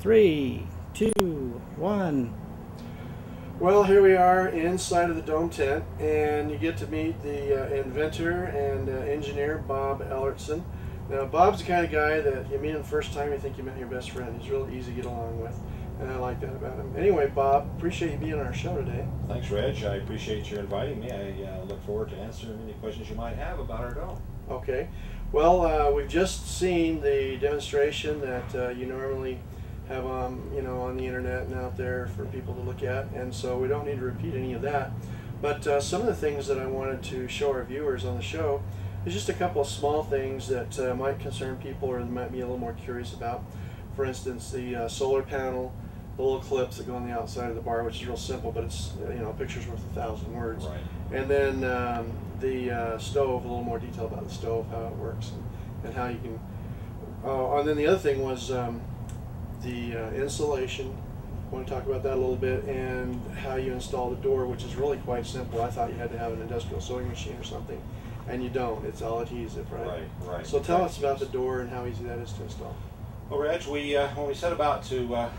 Three, two, one. Well, here we are inside of the dome tent, and you get to meet the inventor and engineer, Bob Ellertson. Now, Bob's the kind of guy that you meet him the first time, you think you met your best friend. He's real easy to get along with, and I like that about him. Anyway, Bob, appreciate you being on our show today. Thanks, Reg. I appreciate you inviting me. I look forward to answering any questions you might have about our dome. Okay. Well, we've just seen the demonstration that you normally have on the internet and out there for people to look at, and so we don't need to repeat any of that. But some of the things that I wanted to show our viewers on the show is just a couple of small things that might concern people or they might be a little more curious about. For instance, the solar panel, the little clips that go on the outside of the bar, which is real simple, but it's a picture's worth 1,000 words. Right. And then the stove, a little more detail about the stove, how it works, and how you can. And then the other thing was the insulation. I want to talk about that a little bit, and how you install the door, which is really quite simple. I thought you had to have an industrial sewing machine or something, and you don't. It's all adhesive, right? Right. So tell us about the door and how easy that is to install. Well, Reg, when we set about to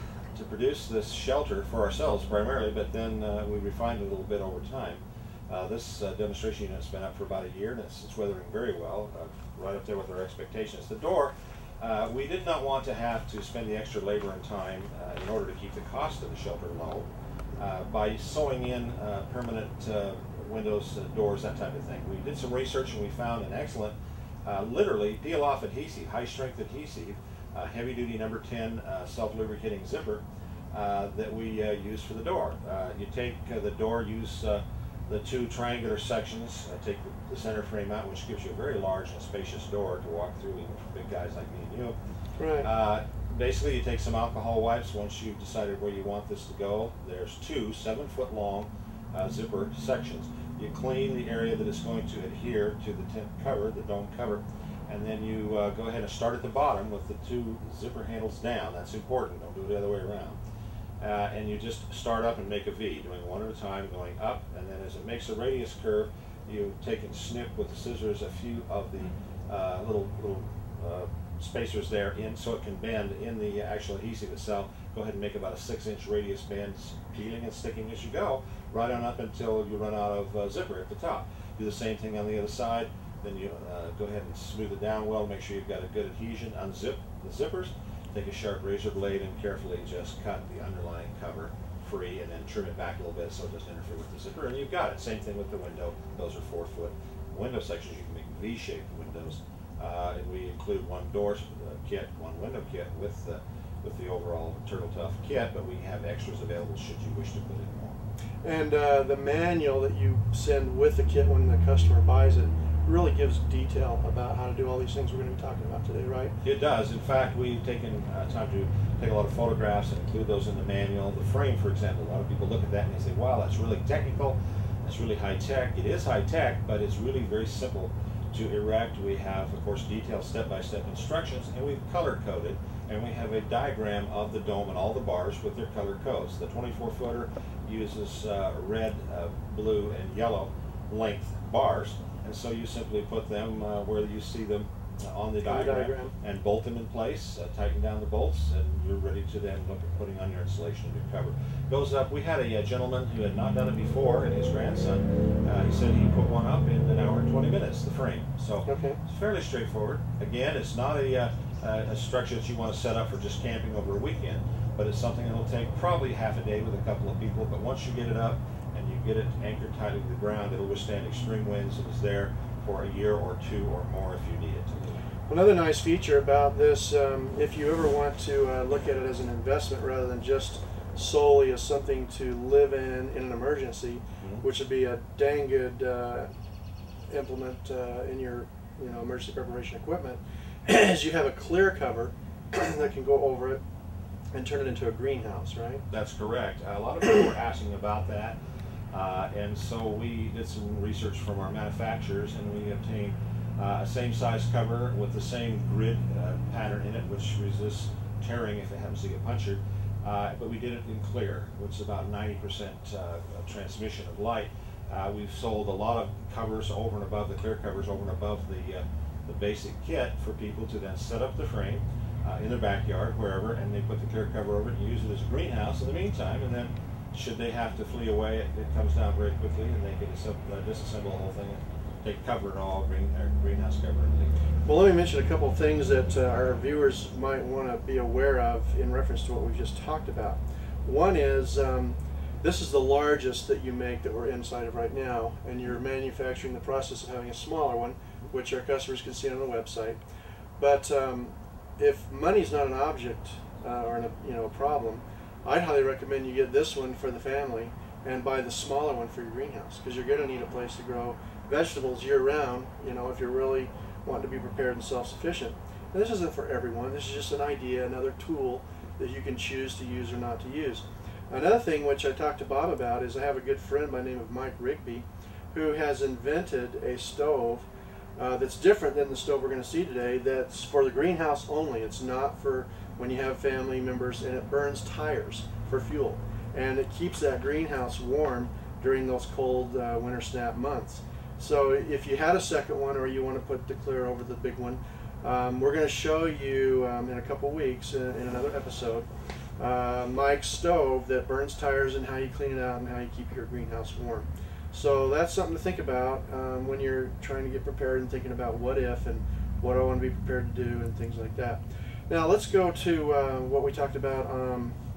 produce this shelter for ourselves primarily, but then we refined it a little bit over time. This demonstration unit's been up for about a year, and it's weathering very well, right up there with our expectations. The door, we did not want to have to spend the extra labor and time in order to keep the cost of the shelter low by sewing in permanent windows, doors, that type of thing. We did some research and we found an excellent, literally peel-off adhesive, high-strength adhesive, heavy-duty number 10 self-lubricating zipper that we use for the door. You take the door, use the two triangular sections, take the center frame out, which gives you a very large and spacious door to walk through, even for big guys like me and you. Right. Basically, you take some alcohol wipes once you've decided where you want this to go. There's two 7-foot-long zipper sections. You clean the area that is going to adhere to the tent cover, the dome cover, and then you go ahead and start at the bottom with the two zipper handles down. That's important. Don't do it the other way around. And you just start up and make a V, doing one at a time, going up, and then as it makes a radius curve, you take and snip with the scissors a few of the little spacers there in, so it can bend in the actual adhesive itself. Go ahead and make about a 6-inch radius bend, peeling and sticking as you go, right on up until you run out of zipper at the top. Do the same thing on the other side. Then you go ahead and smooth it down well, make sure you've got a good adhesion. Unzip the zippers, take a sharp razor blade and carefully just cut the underlying cover free, and then trim it back a little bit so it doesn't interfere with the zipper, and you've got it. Same thing with the window. Those are 4-foot window sections. You can make V-shaped windows, and we include one door kit, one window kit with the overall Turtle Tough kit, but we have extras available should you wish to put in more. And the manual that you send with the kit when the customer buys it really gives detail about how to do all these things we're going to be talking about today, right? It does. In fact, we've taken time to take a lot of photographs and include those in the manual. The frame, for example, a lot of people look at that and they say, wow, that's really technical, that's really high-tech. It is high-tech, but it's really very simple to erect. We have, of course, detailed step-by-step instructions, and we've color-coded, and we have a diagram of the dome and all the bars with their color codes. The 24-footer uses red, blue, and yellow length bars, and so you simply put them where you see them on the diagram and bolt them in place, tighten down the bolts, and you're ready to then look at putting on your insulation and your cover. Goes up. We had a gentleman who had not done it before, and his grandson, he said he put one up in an hour and 20 minutes, the frame. So it's fairly straightforward. Again, it's not a structure that you want to set up for just camping over a weekend, but it's something that will take probably half a day with a couple of people, but once you get it up and you get it anchored tightly to the ground, it'll withstand extreme winds. It is there for a year or two or more if you need it to live. Another nice feature about this, if you ever want to look at it as an investment rather than just solely as something to live in an emergency, which would be a dang good implement in your emergency preparation equipment, is you have a clear cover that can go over it and turn it into a greenhouse, right? That's correct. A lot of people were asking about that, and so we did some research from our manufacturers, and we obtained a same size cover with the same grid pattern in it, which resists tearing if it happens to get punctured, but we did it in clear, which is about 90% transmission of light. We've sold a lot of covers over and above, the clear covers over and above the basic kit for people to then set up the frame, in their backyard, wherever, and they put the clear cover over it and use it as a greenhouse in the meantime. And then, should they have to flee away, it comes down very quickly, and they can disassemble the whole thing and take cover and all greenhouse cover. Well, let me mention a couple of things that our viewers might want to be aware of in reference to what we've just talked about. One is this is the largest that you make that we're inside of right now, and you're manufacturing the process of having a smaller one, which our customers can see on the website. But if money's not an object or a problem, I'd highly recommend you get this one for the family and buy the smaller one for your greenhouse, because you're going to need a place to grow vegetables year-round, if you're really wanting to be prepared and self-sufficient. And this isn't for everyone. This is just an idea, another tool that you can choose to use or not to use. Another thing which I talked to Bob about is I have a good friend by the name of Mike Rigby who has invented a stove that's different than the stove we're going to see today, that's for the greenhouse only. It's not for when you have family members, and it burns tires for fuel. And it keeps that greenhouse warm during those cold winter snap months. So if you had a second one, or you want to put the clear over the big one, we're going to show you in a couple weeks in another episode Mike's stove that burns tires, and how you clean it out and how you keep your greenhouse warm. So that's something to think about when you're trying to get prepared and thinking about what if and what I want to be prepared to do and things like that. Now let's go to what we talked about.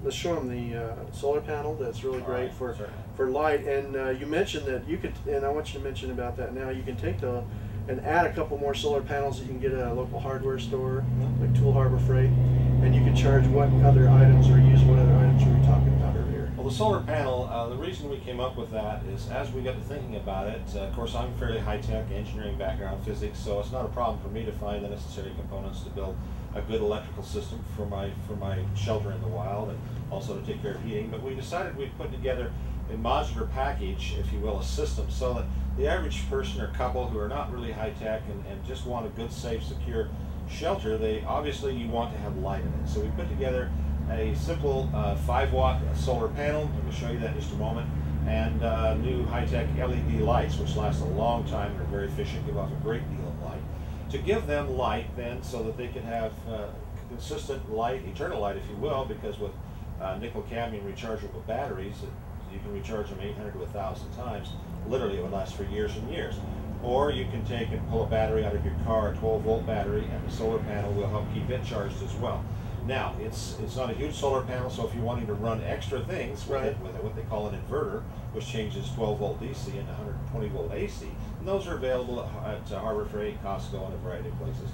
Let's show them the solar panel that's really great for light. And you mentioned that you could, and I want you to mention about that now, you can take and add a couple more solar panels that you can get at a local hardware store, like Tool Harbor Freight, and you can charge what other items, or use what other items you were talking about earlier. Well, the solar panel, the reason we came up with that is as we got to thinking about it, of course I'm fairly high-tech engineering background, physics, so it's not a problem for me to find the necessary components to build a good electrical system for my shelter in the wild, and also to take care of heating. But we decided we'd put together a modular package, if you will, a system, so that the average person or couple who are not really high-tech and just want a good, safe, secure shelter, you want to have light in it. So we put together a simple 5-watt solar panel. I'm going to show you that in just a moment, and new high-tech LED lights, which last a long time and are very efficient, give off a great deal of light. To give them light then, so that they can have consistent light, eternal light if you will, because with nickel cadmium rechargeable batteries, you can recharge them 800 to 1,000 times. Literally, it would last for years and years. Or you can take and pull a battery out of your car, a 12-volt battery, and the solar panel will help keep it charged as well. Now, it's not a huge solar panel, so if you're wanting to run extra things with it, what they call an inverter, which changes 12-volt DC into 120-volt AC, and those are available at Harbor Freight, Costco, and a variety of places.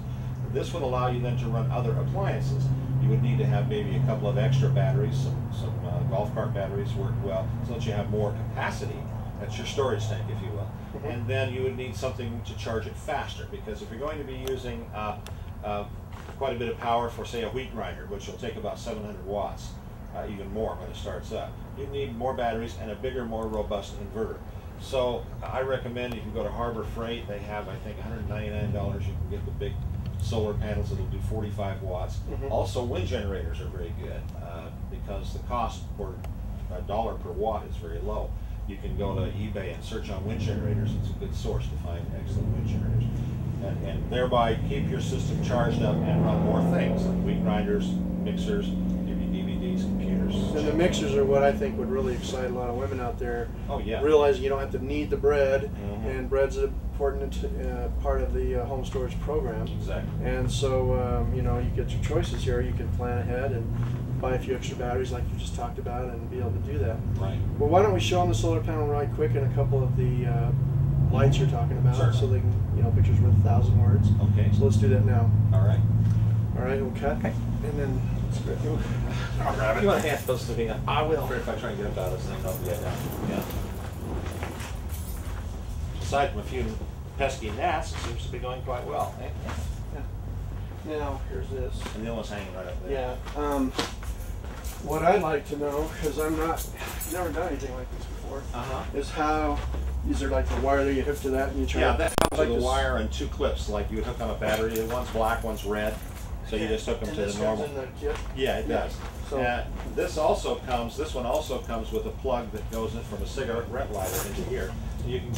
This would allow you then to run other appliances. You would need to have maybe a couple of extra batteries, some golf cart batteries work well, so that you have more capacity. That's your storage tank, if you will. Mm-hmm. And then you would need something to charge it faster, because if you're going to be using quite a bit of power for, say, a wheat grinder, which will take about 700 watts, even more when it starts up, you need more batteries and a bigger, more robust inverter. So I recommend, if you go to Harbor Freight, they have, I think, $199. You can get the big solar panels that'll do 45 watts. Mm-hmm. Also, wind generators are very good because the cost for $1 per watt is very low. You can go to eBay and search on wind generators. It's a good source to find excellent wind generators. And thereby keep your system charged up and run more things, like wheat grinders, mixers, maybe DVDs, computers. And the mixers are what I think would really excite a lot of women out there. Oh, yeah. Realizing you don't have to knead the bread, mm-hmm. and bread's an important part of the home storage program. Exactly. And so, you get your choices here. You can plan ahead and buy a few extra batteries like you just talked about and be able to do that. Right. Well, why don't we show them the solar panel right quick and a couple of the lights you're talking about, Certainly. so they can, pictures worth 1,000 words. Okay. So let's do that now. All right. All right, we'll cut. Okay. And then let's grab it. I'll grab it. You want to hand those to me? I will. If I try and get up out of this thing, I'll get down. Yeah. Aside from a few pesky gnats, it seems to be going quite well. Eh? Yeah. Now, here's this. And the other one's hanging right up there. Yeah. What I'd like to know, because I've never done anything like this before, is how, is there like the wire that you hook to that and you try Yeah, to... that comes with a wire and 2 clips, like you would hook on a battery. One's black, one's red. So So you just hook them And to the this normal. comes in the kit? Yeah, it does. So- This one also comes with a plug that goes in from a cigarette lighter into here. So you can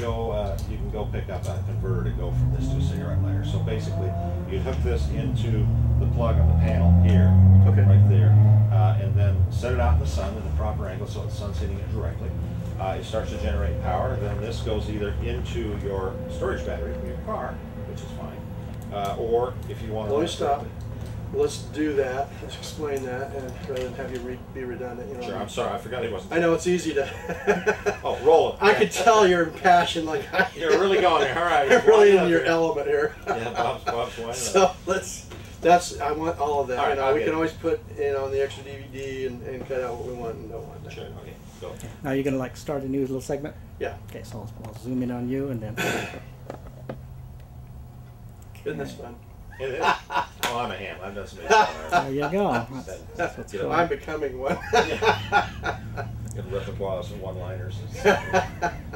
go pick up a converter to go from this to a cigarette lighter. So basically, you hook this into the plug on the panel here, Okay. right there, and then set it out in the sun at the proper angle so the sun's hitting it directly. It starts to generate power. Then this goes either into your storage battery from your car, which is fine, or if you want to. Let me stop. Let's do that. Let's explain that, and rather than have you be redundant. You know. Sure, I'm sorry, I forgot he wasn't. I know it's easy to. Oh, roll it. I could tell you're impassioned, like You're really going there. All right. You're really Wind in up your here. element here. Yeah, Bob's winding So up. that's. I want all of that. All right, you know, I'll we get can it. always put in on the extra DVD and cut out what we want and don't want. Sure, okay, go. Now you're gonna like start a new little segment. Yeah. Okay, so I'll zoom in on you and then. Isn't this fun? It is. Oh, I'm a ham. I've done some stuff. There you go. That's what's going on. I'm becoming one. Get repertoire some one-liners.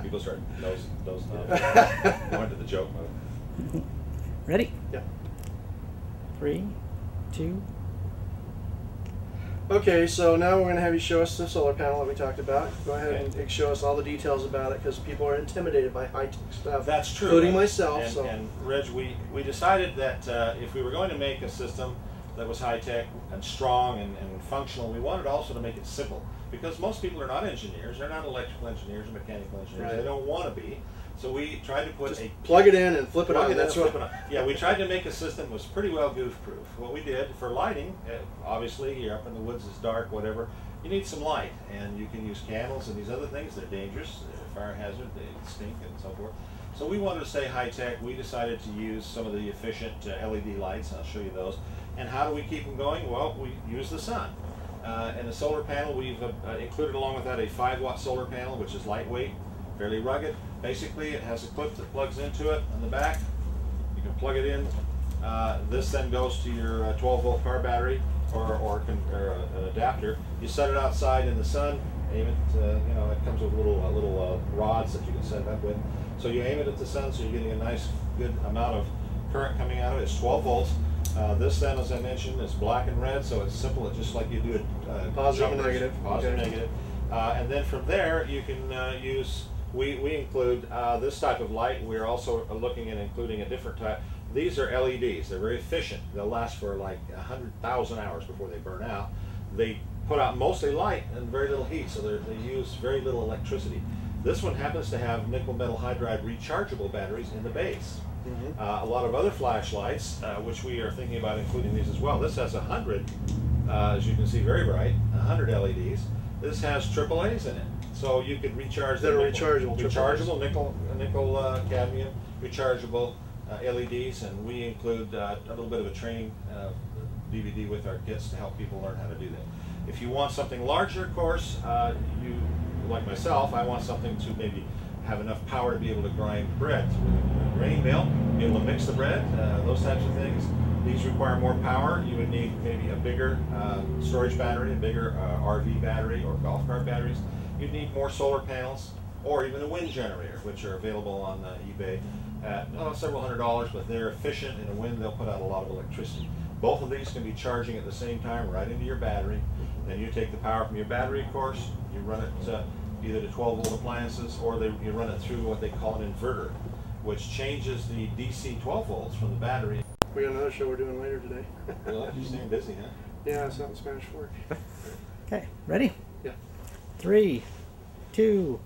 People start dozing off. Going to the joke mode. Ready? Yeah. 3, 2. Okay, so now we're going to have you show us the solar panel that we talked about. Go ahead and show us all the details about it because people are intimidated by high-tech stuff. That's true. Including myself. And, So. and Reg, we decided that if we were going to make a system that was high-tech and strong and functional, we wanted also to make it simple. Because most people are not engineers, they're not electrical engineers or mechanical engineers, Right. they don't want to be. So we tried to put Just a plug it in and flip it Plug on. it in That's and what. flip it on. Yeah, we tried to make a system that was pretty well goof-proof. What we did for lighting, obviously you're up in the woods, it's dark, whatever. You need some light, and you can use candles and these other things. They're dangerous, they're fire hazard, they stink, and so forth. So we wanted to stay high-tech. We decided to use some of the efficient LED lights. I'll show you those. And how do we keep them going? Well, we use the sun. And the solar panel, we've included along with that a 5-watt solar panel, which is lightweight, fairly rugged. Basically, it has a clip that plugs into it on the back. You can plug it in. This then goes to your 12-volt car battery or an adapter. You set it outside in the sun, aim it, you know, it comes with little rods that you can set it up with. So you aim it at the sun, so you're getting a nice, good amount of current coming out of it. It's 12 volts. This then, as I mentioned, is black and red, so it's simple. It's just like you do a Positive and negative. Positive, Okay. negative. And then from there, you can use, we include this type of light. We're also looking at including a different type. These are LEDs. They're very efficient. They'll last for like 100,000 hours before they burn out. They put out mostly light and very little heat, so they use very little electricity. This one happens to have nickel metal hydride rechargeable batteries in the base. Mm-hmm. A lot of other flashlights, which we are thinking about including these as well. This has 100, as you can see, very bright, 100 LEDs. This has AAA's in it, so you could recharge That are nickel- rechargeable rechargeable nickel cadmium, rechargeable LEDs, and we include a little bit of a training DVD with our kits to help people learn how to do that. If you want something larger, of course, you, like myself, I want something to maybe have enough power to be able to grind bread with a grain mill, be able to mix the bread, those types of things. These require more power. You would need maybe a bigger storage battery, a bigger RV battery or golf cart batteries. You'd need more solar panels or even a wind generator, which are available on eBay at several $100s, but they're efficient. In a wind, they'll put out a lot of electricity. Both of these can be charging at the same time right into your battery. Then you take the power from your battery, of course, you run it either to 12-volt appliances or you run it through what they call an inverter, which changes the DC 12 volts from the battery. We got another show we're doing later today. Well, you're staying busy, huh? Yeah, it's not in Spanish work. Okay, ready? Yeah. 3, 2.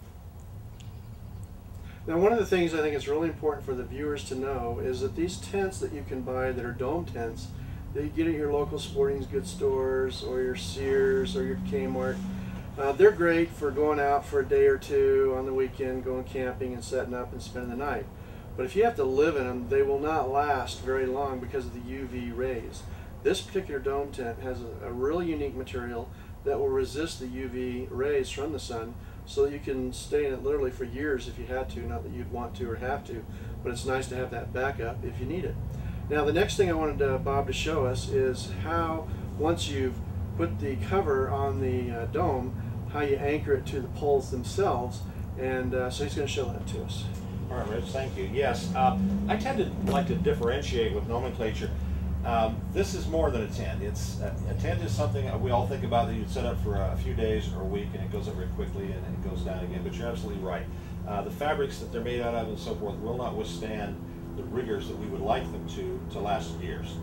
Now, one of the things I think is really important for the viewers to know is that these tents that you can buy that are dome tents, that you get at your local sporting goods stores or your Sears or your Kmart, they're great for going out for a day or two on the weekend, going camping and setting up and spending the night. But if you have to live in them, they will not last very long because of the UV rays. This particular dome tent has a really unique material that will resist the UV rays from the sun, so that you can stay in it literally for years if you had to, not that you'd want to or have to, but it's nice to have that backup if you need it. Now the next thing I wanted Bob to show us is how, once you've put the cover on the dome, how you anchor it to the poles themselves, and so he's going to show that to us. All right, Rich, thank you. Yes, I tend to like to differentiate with nomenclature. This is more than a tent. A tent is something we all think about that you'd set up for a few days or a week, and it goes up very quickly and it goes down again. But you're absolutely right. The fabrics that they're made out of and so forth will not withstand the rigors that we would like them to last years.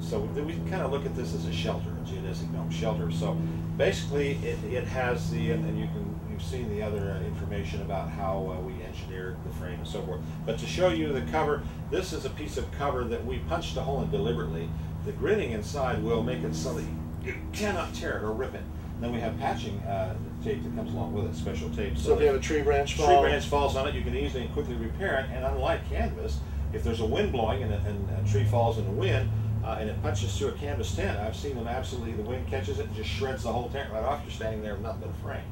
So we kind of look at this as a shelter, a geodesic dome shelter. So basically, it has and you've seen the other information about how we engineered the frame and so forth. But to show you the cover, this is a piece of cover that we punched a hole in deliberately. The gridding inside will make it so that you cannot tear it or rip it. And then we have patching tape that comes along with it, special tape. So if you have a tree branch falls on it, you can easily and quickly repair it. And unlike canvas, if there's a wind blowing and a tree falls in the wind and it punches through a canvas tent, I've seen them absolutely, the wind catches it and just shreds the whole tent right off. You're standing there with nothing but a frame,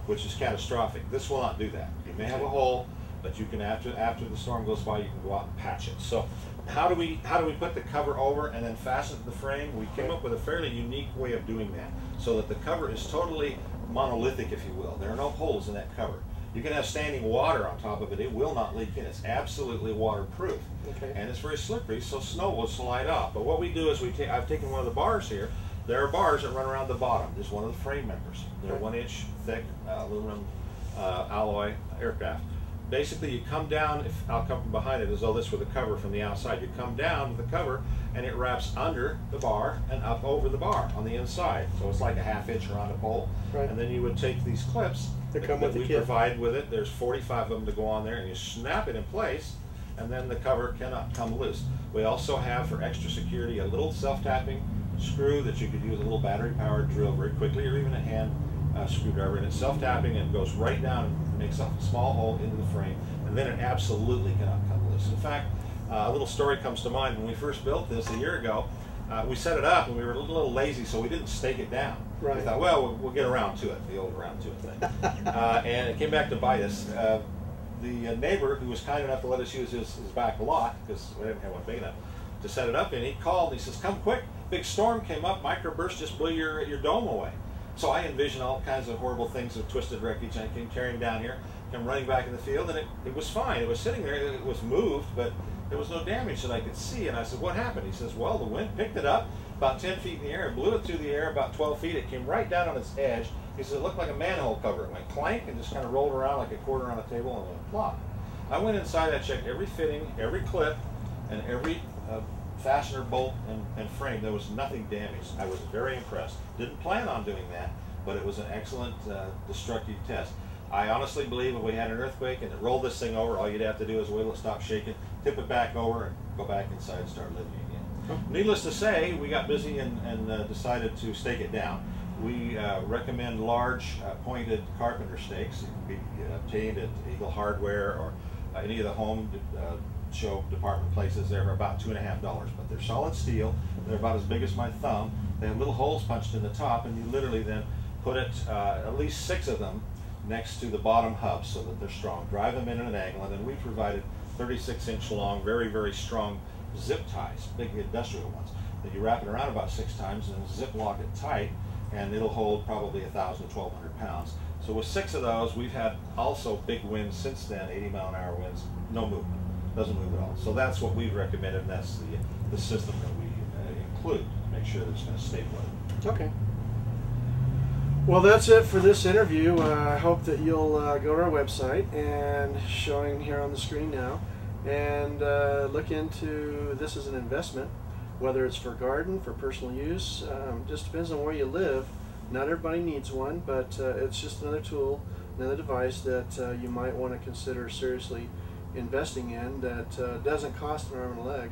which is catastrophic. This will not do that. You may have a hole, but you can, after the storm goes by, you can go out and patch it. So how do we put the cover over and then fasten the frame? We came up with a fairly unique way of doing that, so that the cover is totally monolithic, if you will. There are no holes in that cover. You can have standing water on top of it. It will not leak in. It's absolutely waterproof. Okay. And it's very slippery, so snow will slide off. But what we do is I've taken one of the bars here. There are bars that run around the bottom. There's one of the frame members. They're 1 inch thick aluminum alloy aircraft. Basically, you come down, I'll come from behind it as though this were the cover from the outside. You come down with the cover and it wraps under the bar and up over the bar on the inside. So it's like a 1/2 inch around a pole. Right. And then you would take these clips that we provide with it. There's 45 of them to go on there, and you snap it in place, and then the cover cannot come loose. We also have, for extra security, a little self-tapping screw that you could use a little battery-powered drill very quickly, or even a hand screwdriver, and it's self-tapping and goes right down and makes a small hole into the frame, and then it absolutely cannot come loose. In fact, a little story comes to mind. When we first built this a year ago, we set it up and we were a little lazy, so we didn't stake it down. Right. We thought, well, we'll get around to it, the old around to it thing. And it came back to bite us. The neighbor, who was kind enough to let us use his back lot, because we didn't have one big enough to set it up in, he called and he says, "Come quick, big storm came up, microburst just blew your dome away." So I envisioned all kinds of horrible things of twisted wreckage, and I came carrying down here, came running back in the field, and it was fine. It was sitting there, it was moved, but there was no damage that I could see. And I said, "What happened?" He says, "Well, the wind picked it up about 10 feet in the air, blew it through the air about 12 feet. It came right down on its edge." He said, "It looked like a manhole cover. It went clank and just kind of rolled around like a quarter on a table and went plop." I went inside, I checked every fitting, every clip, and every fastener, bolt, and frame. There was nothing damaged. I was very impressed. Didn't plan on doing that, but it was an excellent destructive test. I honestly believe if we had an earthquake and it rolled this thing over, all you'd have to do is wait till it stopped shaking, tip it back over, and go back inside and start living again. Needless to say, we got busy and decided to stake it down. We recommend large pointed carpenter stakes. It can be obtained at Eagle Hardware or any of the home show department places. They're about $2.50, but they're solid steel. They're about as big as my thumb. They have little holes punched in the top, and you literally then put it, at least 6 of them, next to the bottom hub so that they're strong. Drive them in at an angle, and then we provided 36-inch long, very, very strong zip ties, big industrial ones, that you wrap it around about 6 times and zip lock it tight, and it'll hold probably 1,000 to 1,200 pounds. So with 6 of those, we've had also big winds since then, 80-mile-an-hour winds, no movement, doesn't move at all. So that's what we've recommended, and that's the system that we include to make sure that it's going to stay put. Okay. Well, that's it for this interview. I hope that you'll go to our website, and showing here on the screen now, and look into this as an investment, whether it's for garden, for personal use. Just depends on where you live. Not everybody needs one, but it's just another tool, another device that you might want to consider seriously investing in that doesn't cost an arm and a leg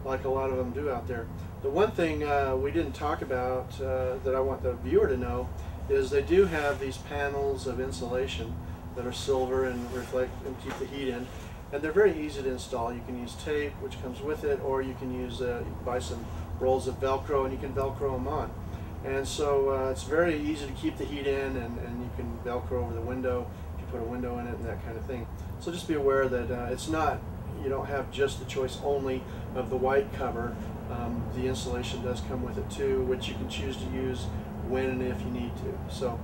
like a lot of them do out there. The one thing we didn't talk about that I want the viewer to know is they do have these panels of insulation that are silver and reflect and keep the heat in, and they're very easy to install. You can use tape, which comes with it, or you can use you can buy some rolls of Velcro and you can Velcro them on. And so it's very easy to keep the heat in, and you can Velcro over the window if you put a window in it and that kind of thing. So just be aware that it's not, you don't have just the choice only of the white cover. The insulation does come with it too, which you can choose to use when and if you need to. So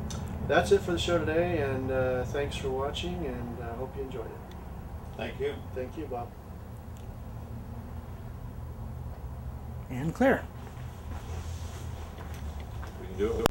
that's it for the show today, and thanks for watching, and I hope you enjoyed it. Thank you. Thank you, Bob. And clear. We can do it.